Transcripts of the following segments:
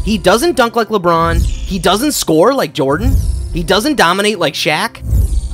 He doesn't dunk like LeBron, he doesn't score like Jordan, he doesn't dominate like Shaq,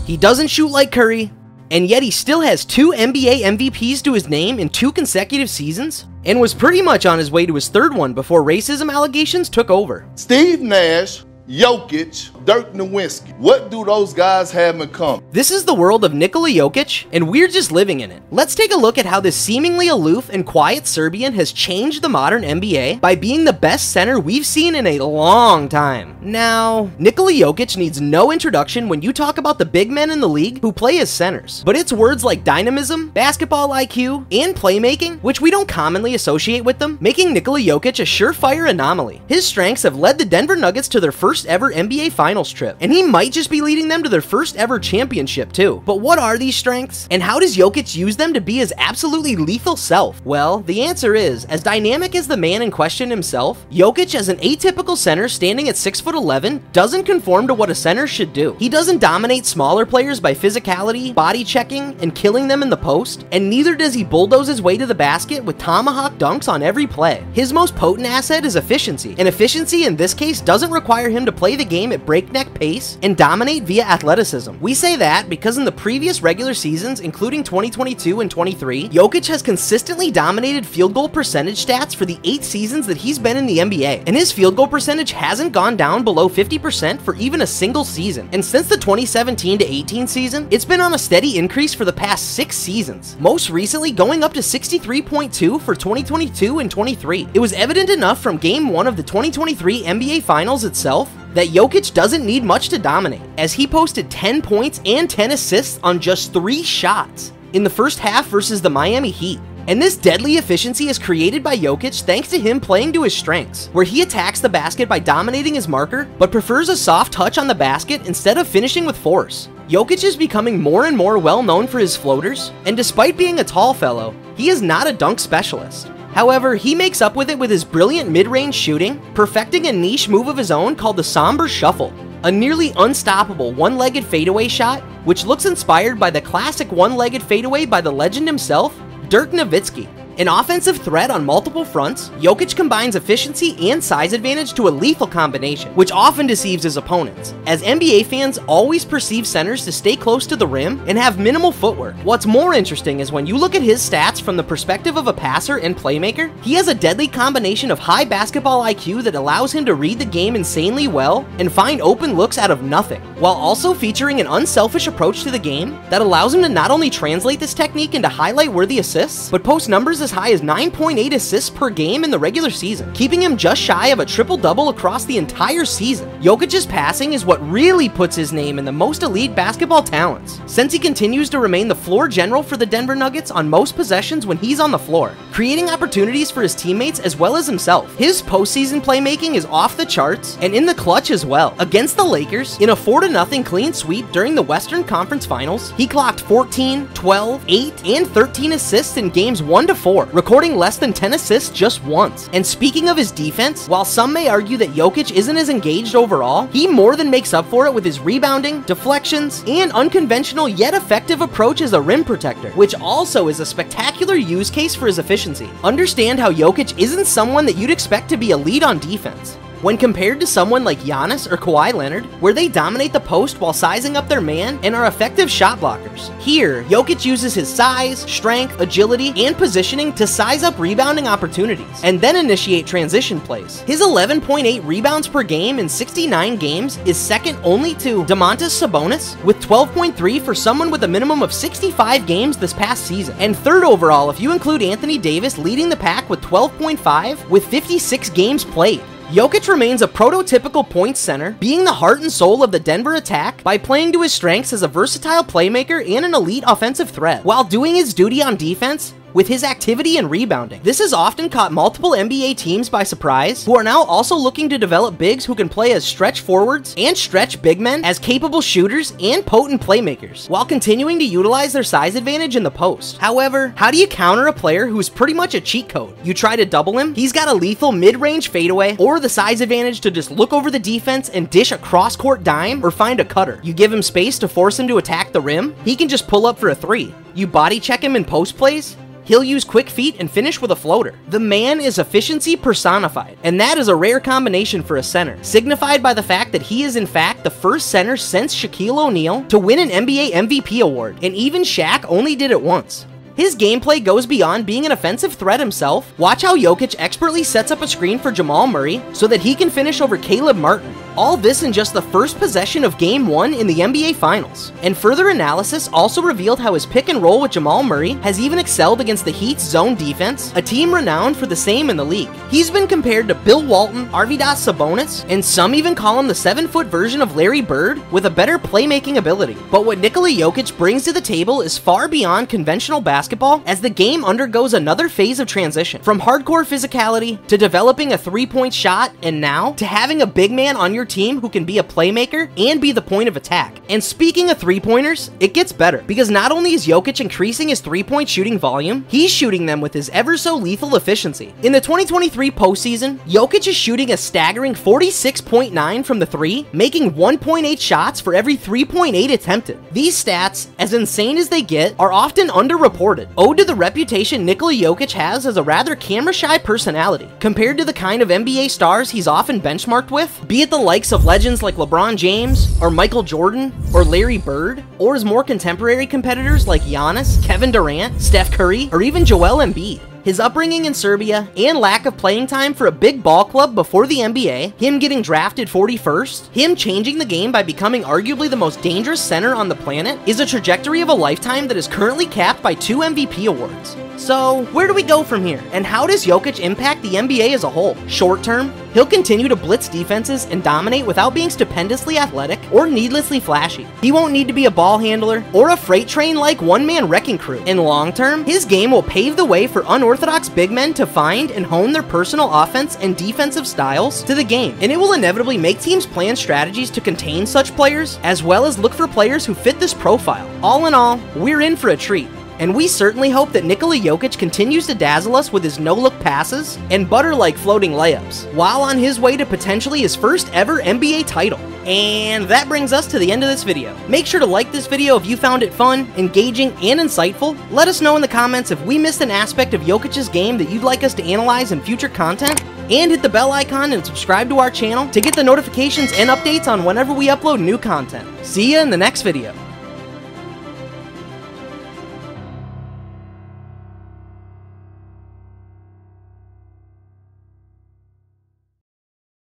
he doesn't shoot like Curry, and yet he still has 2 NBA MVPs to his name in 2 consecutive seasons, and was pretty much on his way to his 3rd one before racism allegations took over. Steve Nash, Jokic, Dirk Nowitzki. What do those guys have in common? This is the world of Nikola Jokic, and we're just living in it. Let's take a look at how this seemingly aloof and quiet Serbian has changed the modern NBA by being the best center we've seen in a long time. Now, Nikola Jokic needs no introduction when you talk about the big men in the league who play as centers, but it's words like dynamism, basketball IQ, and playmaking, which we don't commonly associate with them, making Nikola Jokic a surefire anomaly. His strengths have led the Denver Nuggets to their first ever NBA Finals trip, and he might just be leading them to their first ever championship too. But what are these strengths, and how does Jokic use them to be his absolutely lethal self? Well, the answer is, as dynamic as the man in question himself, Jokic as an atypical center standing at 6'11" doesn't conform to what a center should do. He doesn't dominate smaller players by physicality, body checking, and killing them in the post, and neither does he bulldoze his way to the basket with tomahawk dunks on every play. His most potent asset is efficiency, and efficiency in this case doesn't require him to play the game at breakneck pace and dominate via athleticism. We say that because in the previous regular seasons, including 2022 and 23, Jokic has consistently dominated field goal percentage stats for the 8 seasons that he's been in the NBA, and his field goal percentage hasn't gone down below 50% for even a single season. And since the 2017 to 18 season, it's been on a steady increase for the past 6 seasons, most recently going up to 63.2 for 2022 and 23. It was evident enough from Game 1 of the 2023 NBA Finals itself that Jokic doesn't need much to dominate, as he posted 10 points and 10 assists on just 3 shots in the first half versus the Miami Heat. And this deadly efficiency is created by Jokic thanks to him playing to his strengths, where he attacks the basket by dominating his marker, but prefers a soft touch on the basket instead of finishing with force. Jokic is becoming more and more well known for his floaters, and despite being a tall fellow, he is not a dunk specialist. However, he makes up with it with his brilliant mid-range shooting, perfecting a niche move of his own called the Somber Shuffle, a nearly unstoppable one-legged fadeaway shot, which looks inspired by the classic one-legged fadeaway by the legend himself, Dirk Nowitzki. An offensive threat on multiple fronts, Jokic combines efficiency and size advantage to a lethal combination, which often deceives his opponents, as NBA fans always perceive centers to stay close to the rim and have minimal footwork. What's more interesting is when you look at his stats from the perspective of a passer and playmaker, he has a deadly combination of high basketball IQ that allows him to read the game insanely well and find open looks out of nothing, while also featuring an unselfish approach to the game that allows him to not only translate this technique into highlight-worthy assists, but post numbers as high as 9.8 assists per game in the regular season, keeping him just shy of a triple-double across the entire season. Jokic's passing is what really puts his name in the most elite basketball talents, since he continues to remain the floor general for the Denver Nuggets on most possessions when he's on the floor, creating opportunities for his teammates as well as himself. His postseason playmaking is off the charts, and in the clutch as well. Against the Lakers, in a 4-0 clean sweep during the Western Conference Finals, he clocked 14, 12, 8, and 13 assists in games 1 to 4, recording less than 10 assists just once. And speaking of his defense, while some may argue that Jokic isn't as engaged overall, he more than makes up for it with his rebounding, deflections, and unconventional yet effective approach as a rim protector, which also is a spectacular use case for his efficiency. Understand how Jokic isn't someone that you'd expect to be elite on defense. When compared to someone like Giannis or Kawhi Leonard, where they dominate the post while sizing up their man and are effective shot blockers. Here, Jokic uses his size, strength, agility, and positioning to size up rebounding opportunities, and then initiate transition plays. His 11.8 rebounds per game in 69 games is second only to Domantas Sabonis, with 12.3 for someone with a minimum of 65 games this past season, and third overall if you include Anthony Davis leading the pack with 12.5 with 56 games played. Jokic remains a prototypical point center, being the heart and soul of the Denver attack by playing to his strengths as a versatile playmaker and an elite offensive threat, while doing his duty on defense with his activity and rebounding. This has often caught multiple NBA teams by surprise, who are now also looking to develop bigs who can play as stretch forwards and stretch big men as capable shooters and potent playmakers, while continuing to utilize their size advantage in the post. However, how do you counter a player who's pretty much a cheat code? You try to double him, he's got a lethal mid-range fadeaway, or the size advantage to just look over the defense and dish a cross-court dime or find a cutter. You give him space to force him to attack the rim, he can just pull up for a 3. You body check him in post plays, He'll use quick feet and finish with a floater. The man is efficiency personified, and that is a rare combination for a center, signified by the fact that he is in fact the first center since Shaquille O'Neal to win an NBA MVP award, and even Shaq only did it once. His gameplay goes beyond being an offensive threat himself. Watch how Jokic expertly sets up a screen for Jamal Murray so that he can finish over Caleb Martin. All this in just the first possession of Game 1 in the NBA Finals. And further analysis also revealed how his pick and roll with Jamal Murray has even excelled against the Heat's zone defense, a team renowned for the same in the league. He's been compared to Bill Walton, Arvydas Sabonis, and some even call him the 7-foot version of Larry Bird with a better playmaking ability. But what Nikola Jokic brings to the table is far beyond conventional basketball, as the game undergoes another phase of transition. From hardcore physicality to developing a three-point shot, and now to having a big man on your team who can be a playmaker and be the point of attack. And speaking of three-pointers, it gets better, because not only is Jokic increasing his three-point shooting volume, he's shooting them with his ever so lethal efficiency. In the 2023 postseason, Jokic is shooting a staggering 46.9 from the three, making 1.8 shots for every 3.8 attempted. These stats, as insane as they get, are often underreported, owed to the reputation Nikola Jokic has as a rather camera-shy personality, compared to the kind of NBA stars he's often benchmarked with, be it the likes of legends like LeBron James, or Michael Jordan, or Larry Bird, or his more contemporary competitors like Giannis, Kevin Durant, Steph Curry, or even Joel Embiid. His upbringing in Serbia, and lack of playing time for a big ball club before the NBA, him getting drafted 41st, him changing the game by becoming arguably the most dangerous center on the planet, is a trajectory of a lifetime that is currently capped by 2 MVP awards. So, where do we go from here, and how does Jokic impact the NBA as a whole? Short term, he'll continue to blitz defenses and dominate without being stupendously athletic or needlessly flashy. He won't need to be a ball handler or a freight train like one-man wrecking crew. In long term, his game will pave the way for unorthodox big men to find and hone their personal offense and defensive styles to the game, and it will inevitably make teams plan strategies to contain such players, as well as look for players who fit this profile. All in all, we're in for a treat. And we certainly hope that Nikola Jokic continues to dazzle us with his no-look passes and butter-like floating layups, while on his way to potentially his first ever NBA title. And that brings us to the end of this video. Make sure to like this video if you found it fun, engaging, and insightful. Let us know in the comments if we missed an aspect of Jokic's game that you'd like us to analyze in future content. And hit the bell icon and subscribe to our channel to get the notifications and updates on whenever we upload new content. See ya in the next video.